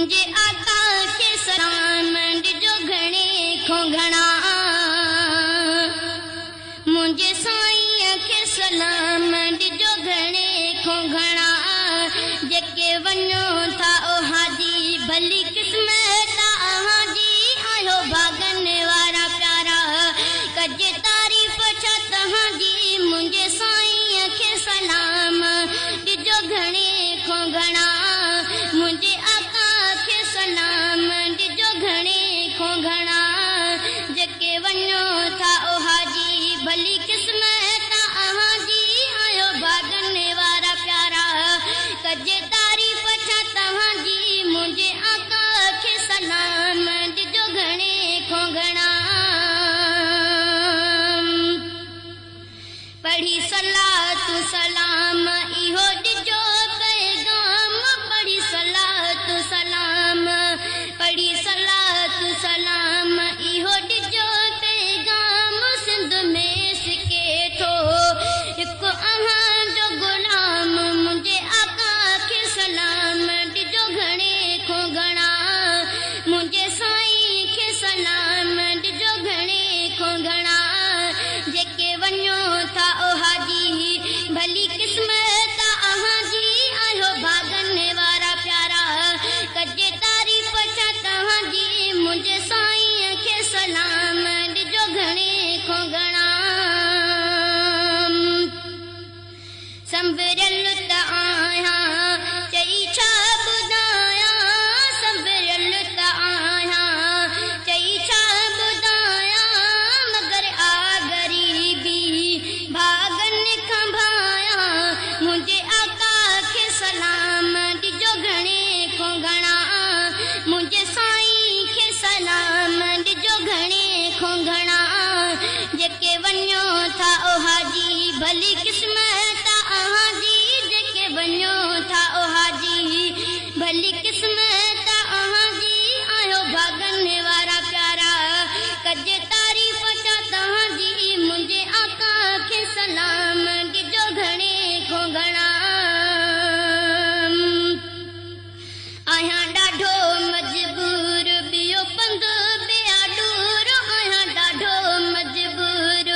मुंहिंजे आका खे सलाम ॾिजो घणे खां घणा मुंहिंजे साईं खे सलाम ॾिजो घणे खां घणा जेके वञो था ओ हाजी भली क़िस्मत जी आयो भागन वारा प्यारा कजे तारीफ़ छा तव्हांजी मुंहिंजे साईं खे सलाम ॾिजो घणे खां घणा मुंहिंजे आका खे सलाम ॾिजो घणे खां घणा जेके वञो था ओ हाजी भली क़िस्मत जी आयो भागन वारा प्यारा कजे तारीफ़ छा तव्हांजी मुंहिंजे आका खे सलाम ॾिजो घणे खां घणा पढ़ी सलात सलाम इहो ॾिजो पैगाम पढ़ी सलात सलाम पढ़ी सलात सलाम इहो ॾिजो पैगाम सिंध में सिके थो हिकु अव्हांजो गुलाम मुंहिंजे आका खे सलाम ॾिजो घणे खां घणा मुंहिंजे साईं खे सलाम ॾिजो घणे खां घणा जेके वञो था ओ हाजी भली क़िस्मत जी आयो भागन वारा प्यारा कजे तारीफ़ छा तव्हांजी मुंहिंजे साईं खे सलाम ॾिजो घणे खां घणा संभरियल त आहियां चई छा ॿुधायां संभरियल त आहियां चई छा ॿुधायां मगर आ ग़रीबी भागन खां भायां मुंहिंजे आका खे सलाम ॾिजो घणे खां घणा मुंहिंजे साईं खे सलाम ॾिजो घणे खां घणा जेके वञो था ओ हाजी भली क़िस्मत जी जेके वञो था ओ हाजी भली क़िस्मत जी आयो भागन वारा प्यारा कजे तारीफ़ छा तव्हांजी मुंहिंजे आका खे सलाम ॾिजो घणे खां घणा आहियां ॾाढो मजबूर ॿियो पंधु ॿिया ॾूर आहियां ॾाढो मजबूर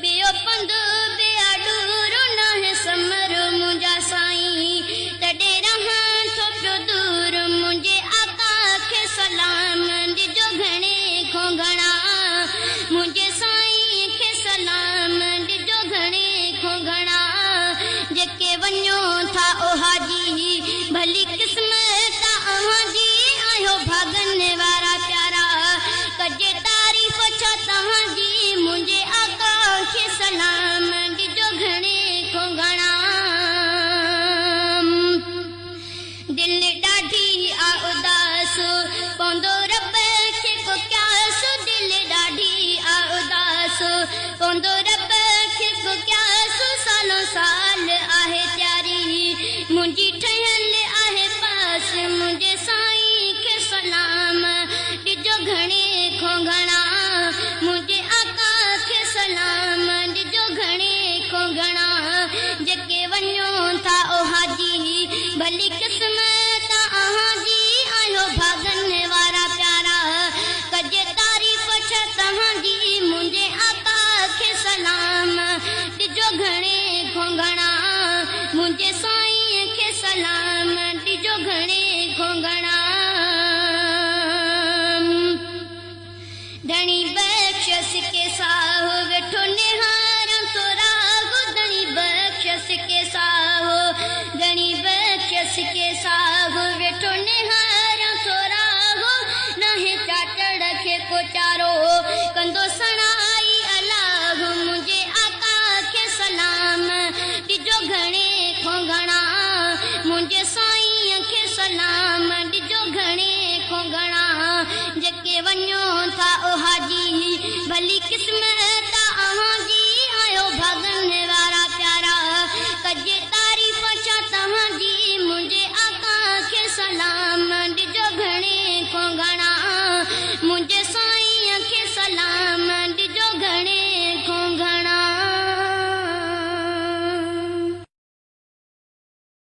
ॿियो पंधु ॿिया ॾूर नाहे समर मुंहिंजा साईं तॾहिं रहां थो पियो दूर मुंहिंजे आका खे सलाम ॾिजो घणे खां घणा मुंहिंजे साईं खे सलाम ॾिजो घणे खां घणा जेके वञो था ओ हाजी भली क़िस्मत जी आयो भागन वारा प्यारा कजे तारीफ़ छा तव्हांजी मुंहिंजे आका खे सलाम ॾिजो घणे खां घणा दिल ॾाढी आ उदास पवंदो रब खे को क्यास दिल ॾाढी आ उदास पवंदो रब खे को क्यास सालो साल आहे तयारी मुंहिंजी ठहियल आहे पास मुंहिंजे साईं खे सलाम ॾिजो घणे खां घणा मुंहिंजे आका खे सलाम ॾिजो घणे खां घणा जेके वञो था ओ हाजी भली क़िस्मत जी आयो भागन वारा प्यारा कजे तारीफ़ छा तव्हांजी मुंहिंजे आका खे सलाम ॾिजो घणे खां घणा मुंहिंजे साईं खे सलाम ॾिजो घणे खां घणा धणी बख़्शस के साहो वेठो निहारां तो राग धणी बख़्शस के साहो धणी बख़्शस के साहो वेठो निहारां तो राग नाहे चाटड़ खे को चारो कंदो सणाई अलाह मुंहिंजे आका खे सलाम ॾिजो घणे खां घणा मुंहिंजे साईं खे सलाम ॾिजो घणे खां घणा जेके वञो था ओ हाजी भली क़िस्मत